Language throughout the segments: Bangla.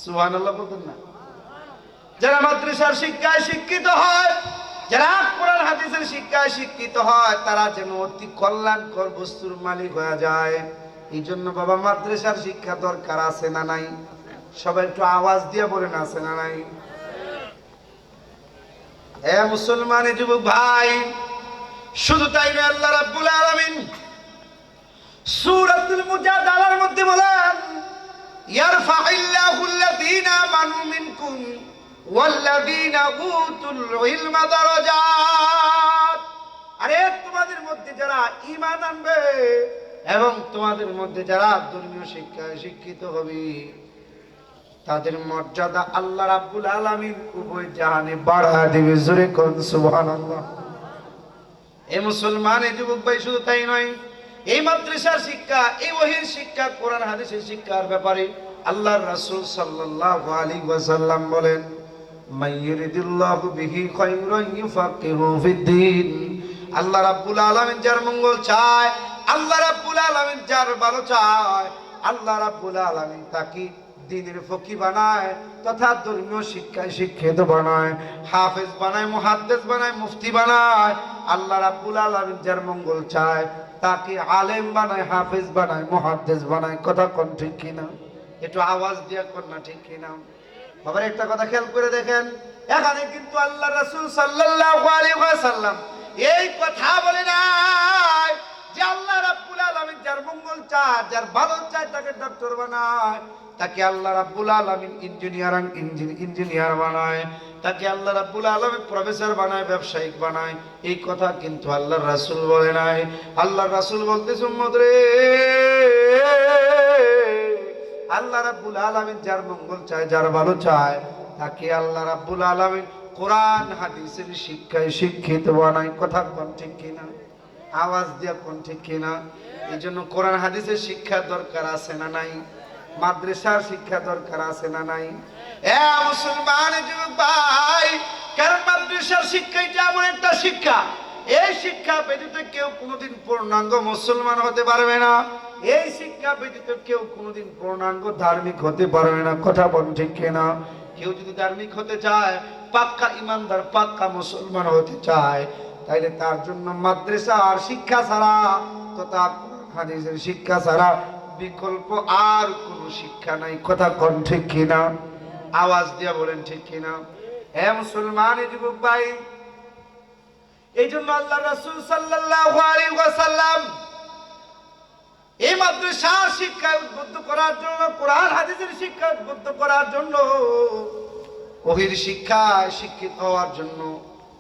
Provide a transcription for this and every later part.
সুবহানাল্লাহ বলতেন না? যারা মাদ্রাসার শিক্ষায় শিক্ষিত হয়, যারা কোরআন হাদিসের শিক্ষায় শিক্ষিত হয়, তারা যেন অতি কল্যাণকর বস্তুর মালিক হয়ে যায়। এই জন্য বাবা মাদ্রাসার শিক্ষা দরকার আছে না নাই? সবাই একটু আওয়াজ দিয়ে বলেন, আছে না নাই? এ মুসলমান যুবক ভাই, শুধু তাই নয়, আল্লাহ রাব্বুল আলামিন সূরাতুল মুজাদালার মধ্যে বলেন, ইয়ারফাইল্লাহুল্লাযীনা আমানু মিনকুম ওয়াল্লাযীনা উতুল ইলমা দারাজাত। আরে তোমাদের মধ্যে যারা ঈমান আনবে এবং তোমাদের মধ্যে যারা ধর্মীয় শিক্ষায় শিক্ষিত হবে, তাদের মর্যাদা আল্লাহ রাব্বুল আলামিন উভয় জাহানে বাড়ায় দিবে। জোরে কোন সুবহানাল্লাহ। এই মুসলমান যুবক ভাই, শুধু তাই নয়, এই মাদ্রাসার শিক্ষা, এই ওহীর শিক্ষা, কোরআন হাদিসের শিক্ষার ব্যাপারে আল্লাহর রাসূল সাল্লাল্লাহু আলাইহি ওয়াসাল্লাম বলেন, মাইয়ুরিদুল্লাহু বিহি খায়রান ইউফাক্কিহু ফিদ্দীন। আল্লাহ রাব্বুল আলামিন যার মঙ্গল চায়, আল্লাহ রাব্বুল আলামিন যার ভালো চায়, আল্লাহ রাব্বুল আলামিন তাকে দ্বীনের ফকিহ বানায় তথা ধর্মীয় শিক্ষায় শিক্ষিত বানায়, হাফেজ বানায়, মুহাদ্দিস বানায়, মুফতি বানায়। আল্লাহ রাব্বুল আলামিন যার মঙ্গল চায় তাকে আলেম বানায়, হাফেজ বানায়, মুহাদ্দিস বানায়। কথা কোন ঠিক কিনা? একটু আওয়াজ দিয়া কোন না ঠিক কিনা? বাবার একটা কথা খেয়াল করে দেখেন, এখানে কিন্তু আল্লাহ রাসূল সাল্লাল্লাহু আলাইহি ওয়াসাল্লাম এই কথা বলে নাই যে আল্লাহ রাব্বুল আলামিন যার মঙ্গল চায়, যার ভালো চায়, তাকে ডক্টর বানায়, তাকে আল্লাহ রাব্বুল আলামিন ইঞ্জিনিয়ার বানায়, তাকে আল্লাহ রাব্বুল আলামিন প্রফেসর বানায়, ব্যবসায়িক বানায়। এই কথা কিন্তু আল্লাহর রাসূল বলে নাই। আল্লাহর রাসূল বলতেছে, উম্মত রে, আল্লাহ রাব্বুল আলামিন যার মঙ্গল চায়, যার ভালো চায়, তাকে আল্লাহ রাব্বুল আলামিন কোরআন হাদিসের শিক্ষায় শিক্ষিত বানায়। কথা কোন ঠিক কিনা? আওয়াজ দিয়া কোন ঠিক কিনা? এই জন্য কোরআন হাদিসের শিক্ষা দরকার আছে না নাই? মাদ্রাসার শিক্ষা দরকার আছে না নাই? এ মুসলমান যুবক ভাই, কারণ মাদ্রাসার শিক্ষা এটা এমন একটা শিক্ষা, এই শিক্ষা ব্যতীত কেউ কোনোদিন পূর্ণাঙ্গ মুসলমান হতে পারবে না। এই শিক্ষা ব্যতীত কেউ কোনোদিন পূর্ণাঙ্গ ধার্মিক হতে পারবে না। কথা বল ঠিক কিনা? কেউ যদি ধার্মিক হতে চায়, পাক্কা ইমানদার, পাক্কা মুসলমান হতে চায়, তাইলে তার জন্য মাদ্রাসা আর শিক্ষা ছাড়া তথা হাদিসের শিক্ষা ছাড়া বিকল্প আর কোন শিক্ষা নাই। কথা কোন ঠিক কিনা? আওয়াজ দিয়া বলেন ঠিক কিনা? হে মুসলমান যুবক ভাই, এই জন্য আল্লাহ রাসূল সাল্লাল্লাহু আলাইহি ওয়াসাল্লাম এই মাদ্রাসার শিক্ষা উদ্বুদ্ধ করার জন্য, কোরআন হাদিসের শিক্ষা উদ্বুদ্ধ করার জন্য, ওহীর শিক্ষায় শিক্ষিত হওয়ার জন্য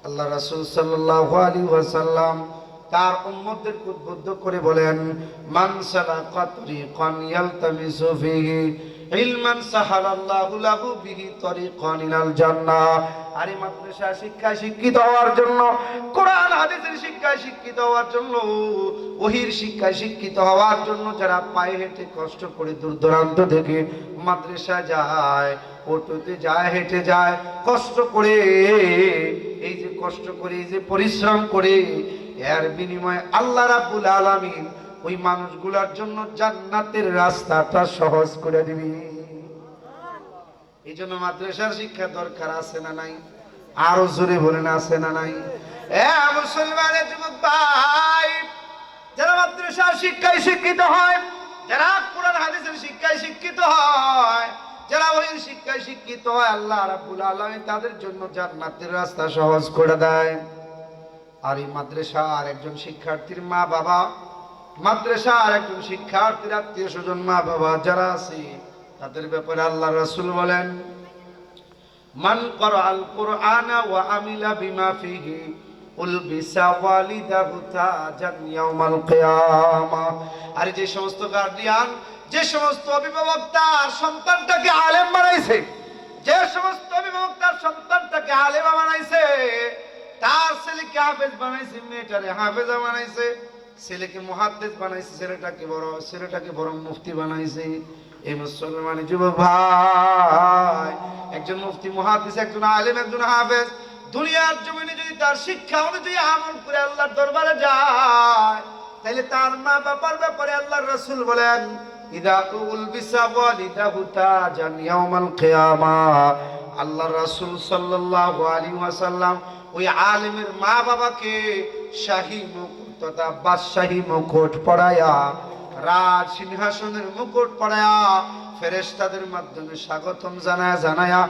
আল্লাহ রাসূল সাল্লাল্লাহু আলাইহি ওয়াসাল্লাম তার উম্মতদেরকে উদ্বুদ্ধ করে বলেন, মান সালাকা তরিকান ইয়ালতামিসু ফিহি ইলমান সাহালাল্লাহু লাহু বিহি তরিকান ইলাল জান্নাহ। আর এই মাদ্রাসা শিক্ষায় শিক্ষিত হওয়ার জন্য, কোরআন হাদিসের শিক্ষায় শিক্ষিত হওয়ার জন্য, ওহীর শিক্ষায় শিক্ষিত হওয়ার জন্য যারা পায়ে হেঁটে কষ্ট করে দূর দূরান্ত থেকে মাদ্রাসা যায়, অটোতে যায়, হেঁটে যায়, কষ্ট করে, এই যে কষ্ট করে, এই যে পরিশ্রম করে, এর বিনিময়ে আল্লাহ রাব্বুল আলামিন ওই মানুষগুলোর জন্য জান্নাতের রাস্তাটা সহজ করে দিবি। এই জন্য মাদ্রাসার শিক্ষা দরকার আছে না নাই? আরো জোরে বলেন, আছে না নাই? এ মুসলমানের যুবক ভাই, যারা মাদ্রাসার শিক্ষায় শিক্ষিত হয়, যারা কোরআন হাদিসের শিক্ষায় শিক্ষিত হয়, যারা ওহীর শিক্ষায় শিক্ষিত হয়, আল্লাহ রাব্বুল আলামিন তাদের জন্য জান্নাতের রাস্তা সহজ করে দেয়। আর এই মাদ্রাসার একজন শিক্ষার্থীর মা বাবা, মাদ্রাসার একজন শিক্ষার্থীর আত্মীয় স্বজন, মা বাবা যারা আছে, তাদের ব্যাপারে আল্লাহ রাসূল বলেন, মান ক্বারাআল কুরআনা ওয়া আমিলা বিমা ফিহি উলবিসা ওয়ালিদাহু তাজান ইয়াউমাল কিয়ামা। আর যে সমস্ত গার্ডিয়ান, যে সমস্ত অভিভাবক তার সন্তানটাকে আলেম বানাইছে, যে সমস্ত অভিভাবক তার সন্তানটাকে আলেমা বানাইছে, তার ছেলেকে হাফেজ বানাইছে, মেয়েটারে হাফেজা বানাইছে, ছেলেকে মুহাদ্দিস বানাইছে, ছেলেটাকে বড় মুফতি বানাইছে। এই মুসলমান যুবক ভাই, একজন মুফতি, মুহাদ্দিস, একজন আলেম, একজন হাফেজ দুনিয়ার জমিনে যদি তার শিক্ষা অনুযায়ী আমল করে আল্লাহর দরবারে যায়, তাহলে তার মা বাবার ব্যাপারে আল্লাহর রাসূল বলেন, ইদা উলবিসা ওয়ালিদাহু তাজান ইয়াউমাল কিয়ামা। আল্লাহ রাসূল সাল্লাল্লাহু আলাইহি ওয়াসাল্লাম ওই আলেমের মা বাবাকে শাহী মুকুট তথা বাদশাহী মুকুট পরায়া, রাজ সিংহাসনের মুকুট পরায়া ফেরেশতাদের মাধ্যমে স্বাগতম জানায়া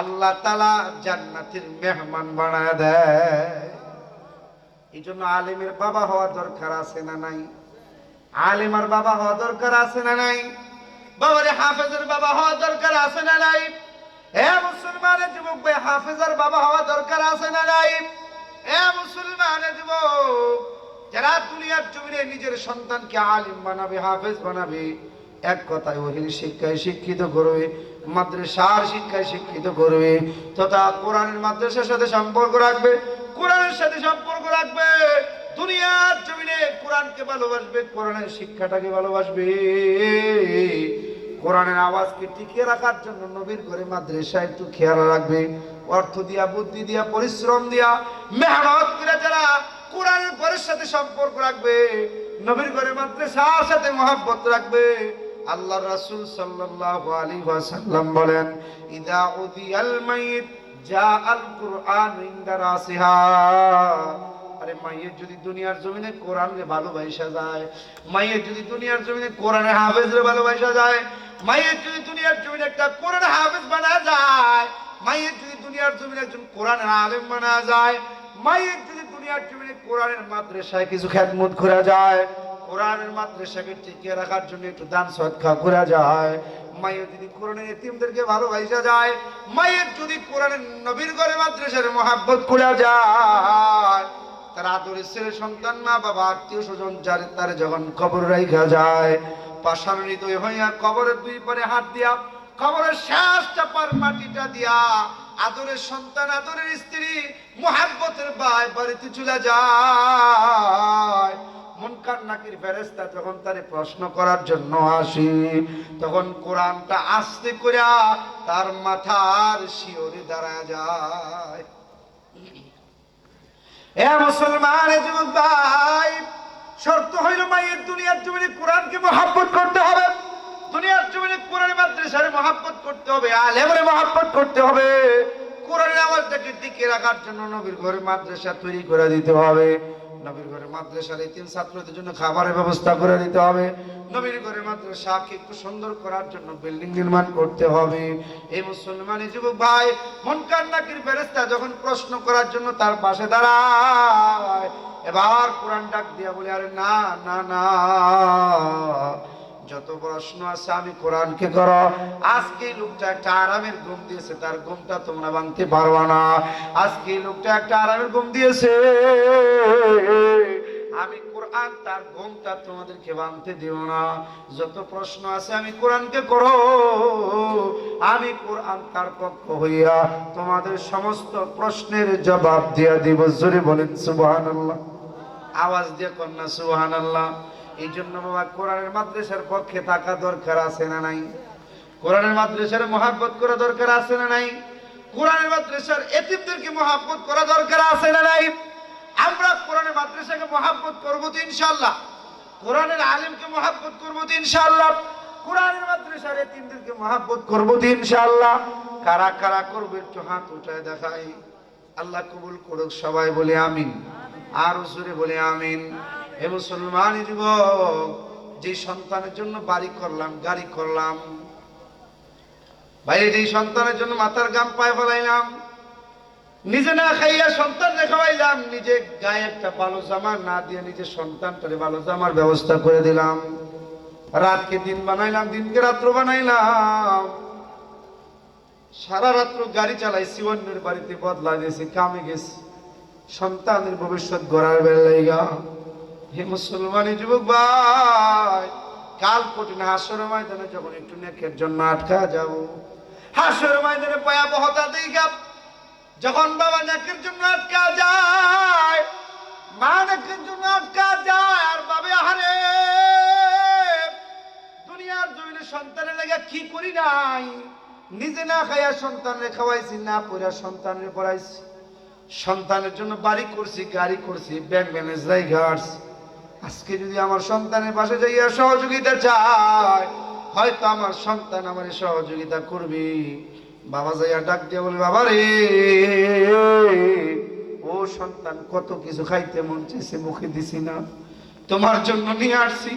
আল্লাহ তাআলা জান্নাতের মেহমান বানায়া দেয়। এই জন্য আলেমের বাবা হওয়া দরকার আছে না নাই? আলেমার বাবা হওয়া দরকার আছে না নাই? বাবারে হাফেজের বাবা হওয়া দরকার আছে না নাই? এ মুসলমানের যুবক ভাই, হাফেজের বাবা হওয়া দরকার আছে না নাই? এ মুসলমানের যুবক, যারা দুনিয়ার জমিনে নিজের সন্তানকে আলিম বানাবে, হাফেজ বানাবে, এক কথায় ওহির শিক্ষায় শিক্ষিত করবে, মাদ্রাসার শিক্ষায় শিক্ষিত করবে, তথা কোরআনের মাদ্রাসার সাথে সম্পর্ক রাখবে, কোরআনের সাথে সম্পর্ক রাখবে, দুনিয়ার জমিনে কোরআনকে ভালোবাসবে, কোরআনের শিক্ষাটাকে ভালোবাসবে, কোরআনের আওয়াজকে টিকিয়ে রাখার জন্য নবীর ঘরে মাদ্রাসা একটু খেয়াল রাখবে, অর্থ দিয়া, বুদ্ধি দিয়া, পরিশ্রম দিয়া, মেহনত করে যারা কোরআনের ঘরের সাথে সম্পর্ক রাখবে, নবীর ঘরে মাদ্রাসার সাথে মহব্বত রাখবে, আল্লাহ রাসূল সাল্লাল্লাহু আলাইহি ওয়াসাল্লাম বলেন, ইদা উদিয়াল মাইত জাআল কুরআন ইনদা রাসিহা। আরে মাইয়ের যদি দুনিয়ার জমিনে কোরআনকে ভালোবাসা যায়, মাইয়ের যদি দুনিয়ার জমিনে কোরআনের হাফেজরে ভালোবাসা যায়, মাইয়ের যদি দুনিয়ার জমিনে একটা কোরআনের হাফেজ বানা যায়, মাইয়ের যদি দুনিয়ার জমিনে একজন কোরআনের আলেম বানা যায়, মাইয়ের যদি দুনিয়ার জমিনে কোরআনের মাদ্রাসায় কিছু খেদমত করা যায়, কোরআনের মাদ্রাসাকে টিকিয়ে রাখার জন্য একটু দান সদকা করা যায়, মায়ের যদি কোরআনের এতিমদেরকে ভালোবাসা যায়, মায়ের যদি কোরআনের নবীর ঘরে মাদ্রাসার মহব্বত করা যায়, তার আদরের ছেলে সন্তান, মা বাবা, আত্মীয় স্বজন যারে তারে যখন কবর রাখা যায়, পাশানিত হইয়া কবরের দুই পারে হাত দিয়া, কবরের শেষ চাপার মাটিটা দিয়া আদরের সন্তান, আদরের স্ত্রী, মহব্বতের ভাই বাড়িতে চলে যায়। মুনকার নাকির ফেরেশতা যখন তারে প্রশ্ন করার জন্য আসি, তখন কোরআনটা আস্তে করে তার মাথার শিওরে দাঁড়া যায়। এ মুসলমান যুবক ভাই, শর্ত হইল মায়ের দুনিয়ার জমিনে কোরআনকে মহব্বত করতে হবে, দুনিয়ার জমিনে কোরআনের মাদ্রাসারে মহব্বত করতে হবে, আলেমের মহব্বত করতে হবে, কোরআনের আওয়াজটাকে টিকিয়ে রাখার জন্য নবীর ঘরে মাদ্রাসা তৈরি করে দিতে হবে, নবীর ঘরে মাদ্রাসার এতিম ছাত্রদের জন্য খাবারের ব্যবস্থা করে দিতে হবে, নবীর ঘরে মাদ্রাসাকে একটু সুন্দর করার জন্য বিল্ডিং নির্মাণ করতে হবে। এই মুসলমানের যুবক ভাই, মুনকার নাকির ফেরেশতা যখন প্রশ্ন করার জন্য তার পাশে দাঁড়ায়, এবার কোরআন ডাক দিয়া বলে, আরে না না না, যত প্রশ্ন আছে আমি কোরআনকে করো। আজকে লোকটা একটা আরামের ঘুম দিয়েছে, তার ঘুমটা তোমরা ভাঙতে পারবা না। আজকে লোকটা একটা আরামের ঘুম দিয়েছে, আমি কোরআন তার ঘুমটা তোমাদেরকে ভাঙতে দিও না। যত প্রশ্ন আছে আমি কোরআনকে করো, আমি কোরআন তার পক্ষ হইয়া তোমাদের সমস্ত প্রশ্নের জবাব দিয়া দিব। জোরে বলেন সুবহানাল্লাহ, আওয়াজ দিয়ে কন্যা সুবহানাল্লাহ। এই জন্য বাবা, কোরআনের মাদ্রাসার পক্ষে থাকা দরকার আছে না নাই? কোরআনের মাদ্রাসার মহব্বত করা দরকার আছে না নাই? কোরআনের মাদ্রাসার এতিমদেরকে মহব্বত করা দরকার আছে না নাই? আমরা কোরআনের মাদ্রাসাকে মহব্বত করবো তো ইনশাআল্লাহ, কোরআনের আলেমকে মহব্বত করবো তো ইনশাআল্লাহ, কোরআনের মাদ্রাসার এতিমদেরকে মহব্বত করবো তো ইনশাআল্লাহ। কারা কারা করবে একটু হাত উঠায় দেখাই। আল্লাহ কবুল করুক, সবাই বলে আমিন, আর জোরে বলে আমিন। এ মুসলমান যুবক, যে সন্তানের জন্য বাড়ি করলাম, গাড়ি করলাম, বাইরে যে সন্তানের জন্য মাথার গাম পায়ে ফেলাইলাম, নিজে না খাইয়া সন্তান খাওয়াইলাম, নিজে গায়ে একটা ভালো জামা না দিয়ে নিজের সন্তানটারে ভালো জামার ব্যবস্থা করে দিলাম, রাতকে দিন বানাইলাম, দিনকে রাত্র বানাইলাম, সারা রাত্র গাড়ি চালাইছি, অন্যের বাড়িতে বদলা দিয়েছি, কামে গেছি, সন্তানের ভবিষ্যৎ গড়ার বেলাইগা। হে মুসলমানি যুবক ভাই, কাল কঠিন হাসর ময়দানে যখন একটু নেকের জন্য আটকা যাব, হাসর ময়দানে ভয়াবহতা দেখা যখন বাবা নেকের জন্য আটকা যায়, মা নেকের জন্য আটকা যায়, আর বাবে আহারে দুনিয়ার জমিনে সন্তানের লেগে কি করি নাই, নিজে না খাইয়া সন্তানের খাওয়াইছি, না পড়া সন্তানের পড়াইছি, সন্তানের জন্য বাড়ি করছি, গাড়ি করছি, ব্যাংক ব্যালেন্স জায়গা আসছি। আজকে যদি আমার সন্তানের পাশে যাইয়া সহযোগিতা চায়, হয়তো আমার সন্তান আমার সহযোগিতা করবে। বাবা যাইয়া ডাক দিয়ে বলে, বাবা রে, ও সন্তান, কত কিছু খাইতে মন চাইছে, মুখে দিছি না, তোমার জন্য নিয়ে আসছি।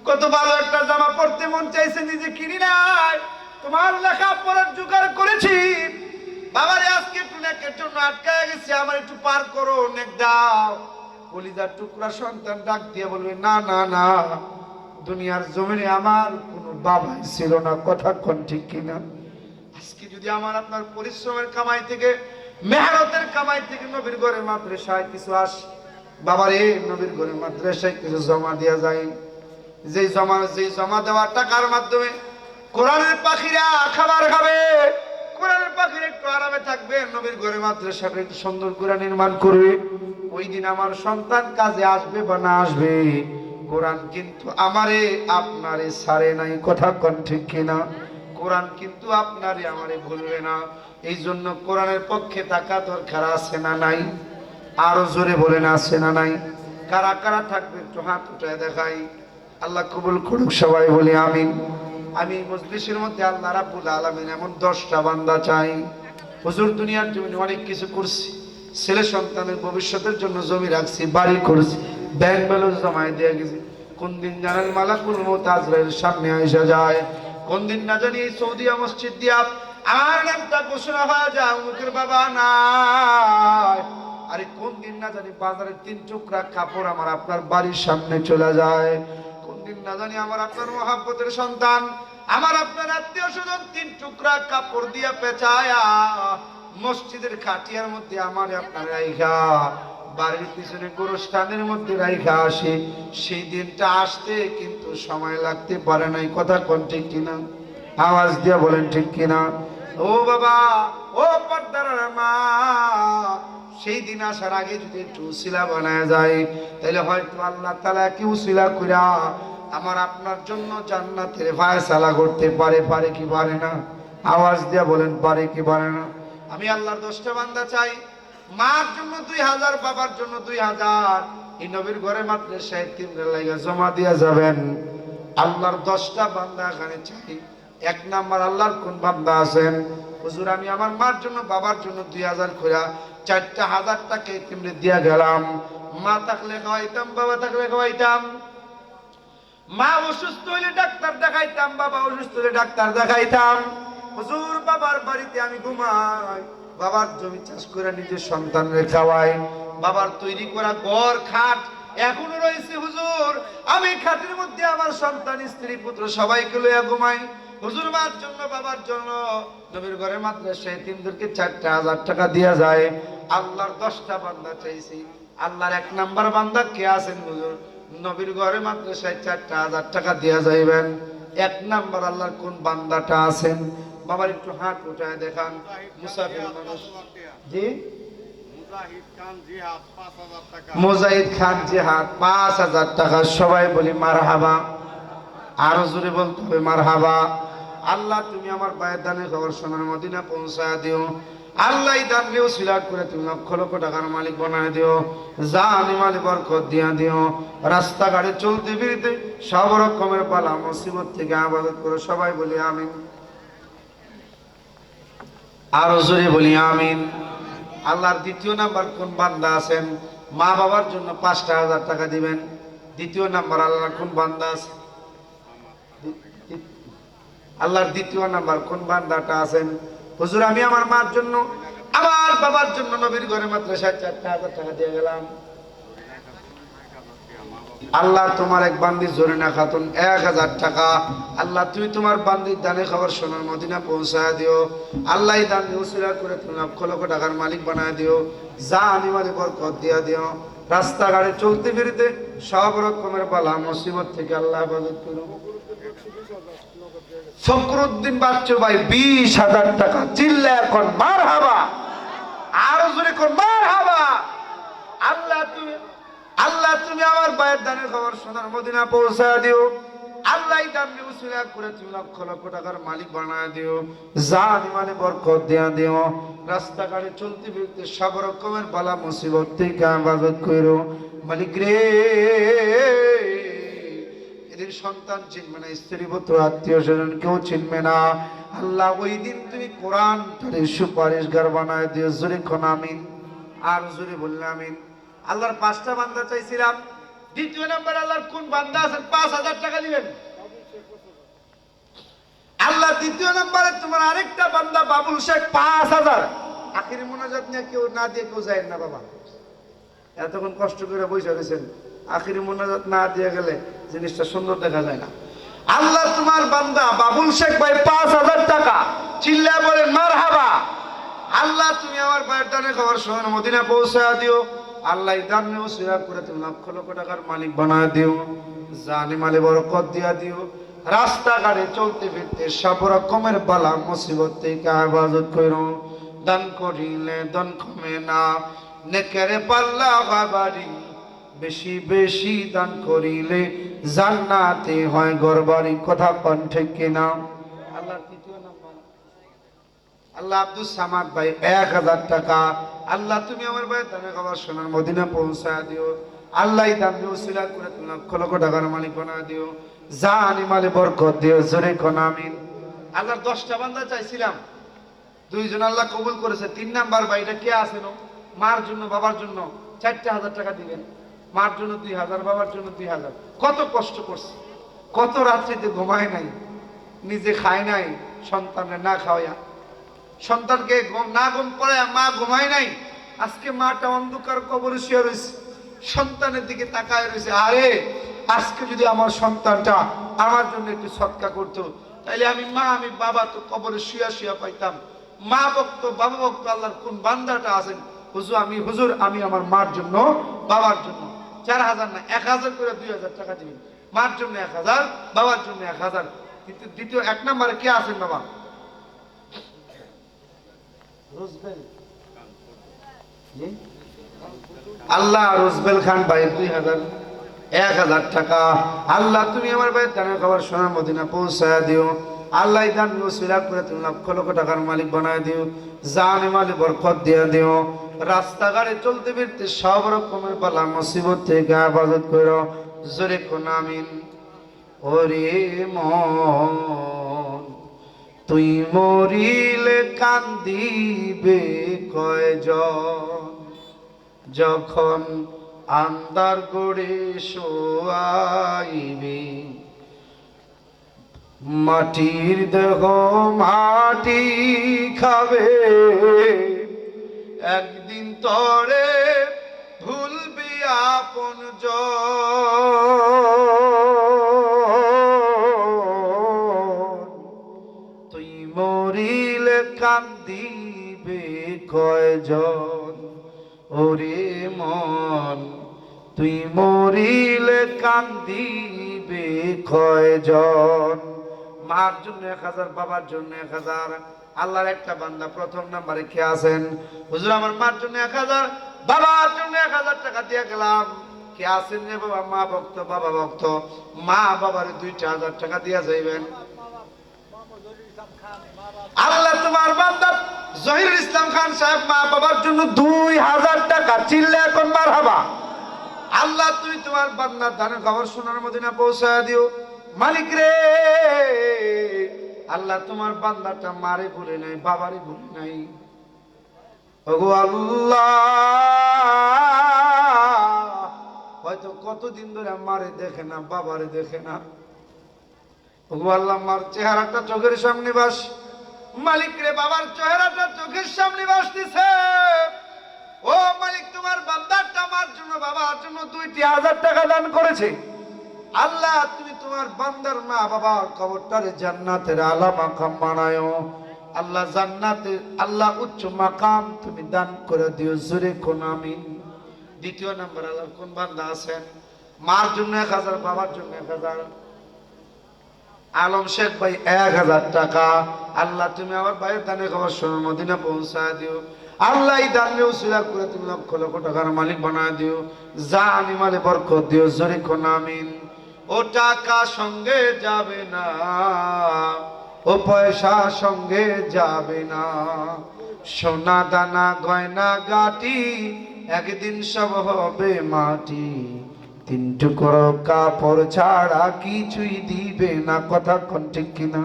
কত ভালো একটা জামা পরতে মন চাইছে, নিজে কিনি নাই, তোমার লেখা পড়ার জোগাড় করেছি। বাবারে, আজকে একটু নেকের জন্য আটকায় গেছি, আমার একটু পার করো, নেক দাও। কলিজার টুকরা সন্তান ডাক দিয়ে বলবে, না না না, দুনিয়ার জমিনে আমার কোনো বাবাই ছিল না। কথা কোন ঠিক কিনা? আজকে যদি আমার আপনার পরিশ্রমের কামাই থেকে, মেহনতের কামাই থেকে নবীর ঘরে মাদ্রাসায় কিছু আসে, বাবারে, নবীর ঘরে মাদ্রাসায় কিছু জমা দেওয়া যায়, যে জমা দেওয়া টাকার মাধ্যমে কোরআনের পাখিরা খাবার খাবে, কোরআনের পাখিরা একটু আরামে থাকবে, নবীর ঘরে মাদ্রাসাটা একটু সুন্দর করে নির্মাণ করবে, ওই দিন আমার সন্তান কাজে আসবে বা না আসবে, কোরআন কিন্তু আমারে আপনারে ছাড়ে নাই। কথা কোন ঠিক কিনা? কোরআন কিন্তু আপনারে আমারে ভুলবে না। এই জন্য কোরআনের পক্ষে থাকা দরকার আছে না নাই? আরো জোরে বলেন, আছে না নাই? কারা কারা থাকবে একটু হাত উঠায় দেখাই। আল্লাহ কবুল করুক, সবাই বলি আমিন। আমি মজলিসের মধ্যে আল্লাহ রাব্বুল আলামিন এমন 10টা বান্দা চাই। হুজুর দুনিয়ার জমিনে অনেক কিছু করছি, ছেলে সন্তানের ভবিষ্যতের জন্য জমি রাখছি, বাড়ি করছি, ব্যাংক ব্যালেন্স জমায় দিয়ে গেছি। কোন দিন জানেন মালাকুল মউত আজরাইল সামনে আইসা যায়, কোন দিন না জানি এই সৌদিয়া মসজিদ দিয়া আমার নামটা ঘোষণা হয়ে যায়, অমুকের বাবা নাই। আরে কোন দিন না জানি বাজারে 3 টুকরা কাপড় আমার আপনার বাড়ির সামনে চলে যায়। কোন দিন না জানি আমার আপনার মহাব্বতের সন্তান, আমার আপনার আত্মীয় স্বজন 3 টুকরা কাপড় দিয়া পেঁচায়া মসজিদের খাটিয়ার মধ্যে আমার আপনার রাইখা বাড়ির পিছনে গোরস্থানের মধ্যে রাইখা আসে। সেই দিনটা আসতে কিন্তু সময় লাগতে পারে নাই। কথা কোন ঠিক কিনা? আওয়াজ দিয়ে বলেন ঠিক কিনা? ও বাবা, ও পর্দার মা, সেই দিন আসার আগে যদি একটু উসিলা বানায় যায়, তাহলে হয়তো আল্লাহ তাআলা কি উসিলা কইরা আমার আপনার জন্য জান্নাতের ফয়সালা করতে পারে। পারে কি পারে না? আওয়াজ দিয়ে বলেন, পারে কি পারে না? আমি আল্লাহর 10টা বান্দা চাই। মার জন্য 2000, বাবার জন্য 2000, এই নবীর ঘরে মাদ্রাসায় 3 লাগা জমা দিয়া যাবেন। আল্লাহর 10টা বান্দা এখানে চাই। 1 নাম্বার, আল্লাহর কোন বান্দা আছেন, হুজুর আমি আমার মার জন্য বাবার জন্য 2000 কইরা 4টা 1000 টাকা এতিমরে দিয়া গেলাম। মা থাকলে খাওয়াইতাম, বাবা থাকলে খাওয়াইতাম। মা অসুস্থ হইলে ডাক্তার দেখাইতাম, বাবা অসুস্থ হইলে ডাক্তার দেখাইতাম। হুজুর বাবার বাড়িতে আমি ঘুমাই, বাবার জমি চাষ করে নিজের সন্তানরে খাওয়াই, বাবার তৈরি করা ঘর খাট এখনো রয়েছে হুজুর, আমি খাটের মধ্যে আমার সন্তান স্ত্রী পুত্র সবাইকে লইয়া ঘুমাই। হুজুর মার জন্য বাবার জন্য নবীর ঘরে মাদ্রাসায় এতিমদেরকে 4টা 1000 টাকা দিয়া যায়। আল্লাহর 10টা বান্দা চাইছি। আল্লাহর 1 নাম্বার বান্দা কে আছেন হুজুর? নবীর ঘরে মাদ্রাসায় 4টা 1000 টাকা দিয়া যাইবেন। 1 নাম্বার আল্লাহর কোন বান্দাটা আছেন? বাবার একটু হাত উঠায় দেখান। মুসাফির মানুষ। জি, মুজাহিদ খান জিহাদ 5000 টাকা। সবাই বলি মারহাবা। আরো জোরে বলতে হবে মারহাবা। আল্লাহ তুমি আমার ভাইয়ের দানের খবর সোনার মদিনা পৌঁছায় দিও। আল্লাহ এই দান নিয়েও সিলাট করে তুমি 1,00,000 টাকার মালিক বানায় দিও। জানি মালিক বরকত দিয়া দিও। রাস্তাঘাটে চলতে ফিরতে সব রকমের বালা মুসিবত থেকে আবাদত করো। সবাই বলি আমিন। আরো জোরে বলি আমিন। আল্লাহর 2য় নাম্বার কোন বান্দা আছেন? মা বাবার জন্য 5টা 1000 টাকা দিবেন। 2য় নাম্বার আল্লাহর কোন বান্দা আছে? আল্লাহর 2য় নাম্বার কোন বান্দাটা আছেন? হুজুর আমি আমার মার জন্য, আমার বাবার জন্য নবীর ঘরে মাদ্রাসায় 4টা 1000 টাকা দিয়ে গেলাম। আল্লাহ তোমার এক বান্দি জরিনা খাতুন 1000 টাকা। আল্লাহ তুই তোমার বান্দির দানে খবর সোনার মদিনা পৌঁছায় দিও। আল্লাহ এই দান উসিলা করে তুমি 1,00,000 টাকার মালিক বানায় দিও। জানি মালিক বরকত দিয়া দিও। রাস্তাঘাটে চলতে ফিরতে সব রকমের বালা মুসিবত থেকে আল্লাহ হেফাজত করো। ফখরুদ্দিন বাচ্চু ভাই 20,000 টাকা। চিল্লা এখন মারহাবা। আরো জোরে কোন মারহাবা। আল্লাহ তুমি আমার ভাইয়ের দানের খবর সোনার মদিনা পৌঁছায় দিও। আল্লাহ এই দান নিয়ে উসিলা করে তুমি 1,00,000 টাকার মালিক বানায় দিও। জানি মানে বরকত দিয়া দিও। রাস্তাঘাটে চলতে ফিরতে সব রকমের বালা মুসিবত থেকে হেফাজত করো। মালিক রে, সেদিন সন্তান চিনবে না, স্ত্রী পুত্র আত্মীয় স্বজন কেউ চিনবে না। আল্লাহ ওই দিন তুমি কোরআন সুপারিশগার বানায় দিও, জোরে কোন আমিন। আর জোরে বললে আমিন। আল্লাহর 5টা বান্দা চাইছিলাম। দ্বিতীয় নাম্বার আল্লাহর কোন বান্দা আছেন 5000 টাকা দিবেন? আল্লাহ দ্বিতীয় নম্বরে তোমার আরেকটা বান্দা বাবুল শেখ 5000। আখিরি মোনাজাত নিয়ে কেউ না দিয়ে কেউ যায় না বাবা, এতক্ষণ কষ্ট করে বসে রয়েছেন, আখিরি মোনাজাত না দিয়ে গেলে জিনিসটা সুন্দর দেখা যায় না। আল্লাহ তোমার বান্দা বাবুল শেখ ভাই 5000 টাকা, চিল্লা বলেন মারহাবা। আল্লাহ তুমি আমার ভাইয়ের দানে খবর শোনো, মদিনা পৌঁছায় দিও। আল্লাহ দান ওসিলা করে তুমি লক্ষ লক্ষ টাকার মালিক বানায় দিও, জানি মালে বরকত দিয়া দিও। রাস্তাঘাটে চলতে ফিরতে সব রকমের বালা মুসিবত থেকে হেফাজত করো। দান করিলে দান কমে না, নেকেরে পাল্লা বাড়ি, বেশি বেশি দান করিলে জান্নাতে হয় ঘরবাড়ি। কথা কোন ঠিক কিনা? আল্লাহর তৃতীয় নাম্বার আল্লাহ আব্দুল সামাদ ভাই 1000 টাকা। আল্লাহ তুমি আমার ভাই দানে খবর শোনার মদিনা পৌঁছায় দিও। আল্লাহ দান ওসিলা করে তুমি লক্ষ লক্ষ টাকার মালিক বানায় দিও, জানি মালে বরকত দিও, জোরে কোন আমিন। আল্লাহর 10টা বান্দা চাইছিলাম, 2 জন আল্লাহ কবুল করেছে। 3 নাম্বার ভাইটা কে আছেন? মার জন্য বাবার জন্য 4000 টাকা দিবেন, মার জন্য 2000, বাবার জন্য 2000। কত কষ্ট করছে, কত রাত্রিতে ঘুমায় নাই, নিজে খায় নাই, সন্তানের না খাওয়া, সন্তানকে না ঘুম পড়ায় মা ঘুমায় নাই। আজকে মাটা অন্ধকার কবরে শুয়ে রয়েছে, সন্তানের দিকে তাকায় রয়েছে। আরে আজকে যদি আমার সন্তানটা আমার জন্য একটু সৎকা করতো, তাইলে আমি বাবা তো কবরে শুয়া শুয়া পাইতাম। মা ভক্ত বাবা ভক্ত আল্লাহর কোন বান্দাটা আছেন? হুজুর আমি আমার মার জন্য বাবার জন্য 4000 না 1000 করে 2000 টাকা দিবেন। মার জন্য 1000, বাবার জন্য 1000। কিন্তু দ্বিতীয় 1 নম্বরে কে আছেন বাবা? আল্লাহ রোজবেল খান ভাই 1000 টাকা। আল্লাহ তুমি আমার ভাই দানের খবর সোনার মদিনা পৌঁছায় দিও। আল্লাহ দান ওসিলা করে তুমি লক্ষ লক্ষ টাকার মালিক বানায় দিও, জানে মালে বরকত দিয়ে দিও। রাস্তাঘাটে চলতে ফিরতে সব রকমের বালা মুসিবত থেকে হেফাজত করো, জোরে কোন আমিন। ওরে মন তুই মরিলে কান্দিবে কয়জন, যখন আন্দার গড়ে শোয়াইবি, মাটির দেহ মাটি খাবে, একদিন তরে ভুলবি আপন তুই মরিলে কান্দিবে কয়জন। ওরে মন তুই মরিলে কান্দিবে কয়জন। মার জন্য 1000, বাবার জন্য 1000। আল্লাহর একটা বান্দা প্রথম নম্বরে কে আছেন? হুজুর আমার মার জন্য 1000, বাবার জন্য 1000 টাকা দিয়ে গেলাম। কে আছেন রে বাবা? মা ভক্ত বাবা ভক্ত, মা বাবার 2000 টাকা দিয়ে যাইবেন। আল্লাহ তোমার বান্দা জহিরুল ইসলাম খান সাহেব মা বাবার জন্য 2000 টাকা, চিল্লা এখন মারহাবা। আল্লাহ তুমি তোমার বান্দার দানের খবর সোনার মদিনা পৌঁছায় দিও। মালিক রে আল্লাহ তোমার বান্দাটা মারে ভুলে নাই, বাবারে ভুলে নাই। ওগো আল্লাহ হয়তো কতদিন ধরে মারে দেখে না, বাবারে দেখে না। ওগো আল্লাহ মার চেহারাটা চোখের সামনে বাস, মালিক রে বাবার চেহারাটা চোখের সামনে বাসতেছে। ও মালিক তোমার বান্দাটা আমার জন্য বাবার জন্য 2000 টাকা দান করেছে। আল্লাহ তুমি তোমার বান্দার মা বাবার কবরটারে জান্নাতের আলা মাকাম বানায়ো। আল্লাহ জান্নাতে আল্লাহ উচ্চ মাকাম তুমি দান করে দিও, জোরে কোন আমিন। দ্বিতীয় নাম্বার আল্লাহর কোন বান্দা আছেন? মার জন্য 1000, বাবার জন্য 1000। আলম শেখ ভাই 1000 টাকা। আল্লাহ তুমি আমার ভাইয়ের দানে খবর সোনার মদিনা পৌঁছায় দিও। আল্লাহ দানে উসিলা করে তুমি লক্ষ লক্ষ টাকার মালিক বানায় দিও, জানি মালে বরকত দিও, জোরে কোন আমিন। ও টাকা সঙ্গে যাবে না, ও পয়সা সঙ্গে যাবে না, সোনা দানা গয়না গাটি একদিন সব হবে মাটি, তিন টুকরো কাপড় ছাড়া কিছুই দিবে না, কথা কোন ঠিক কিনা?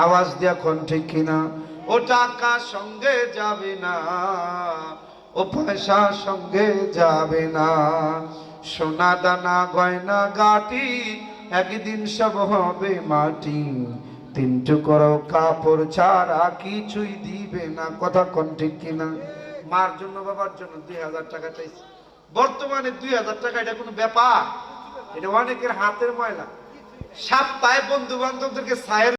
আওয়াজ দিয়া কোন ঠিক কিনা? ও টাকা সঙ্গে যাবে না, ও পয়সা সঙ্গে যাবে না, সোনা দানা গয়না গাটি একদিন সব হবে মাটি, তিন টুকরো কাপড় ছাড়া কিছুই দিবে না, কথা কোন ঠিক কিনা? মার জন্য বাবার জন্য 2000 টাকা চাইছে। বর্তমানে 2000 টাকা এটা কোনো ব্যাপার? এটা অনেকের হাতের ময়লা। সপ্তাহে বন্ধু বান্ধবদেরকে ছায়ের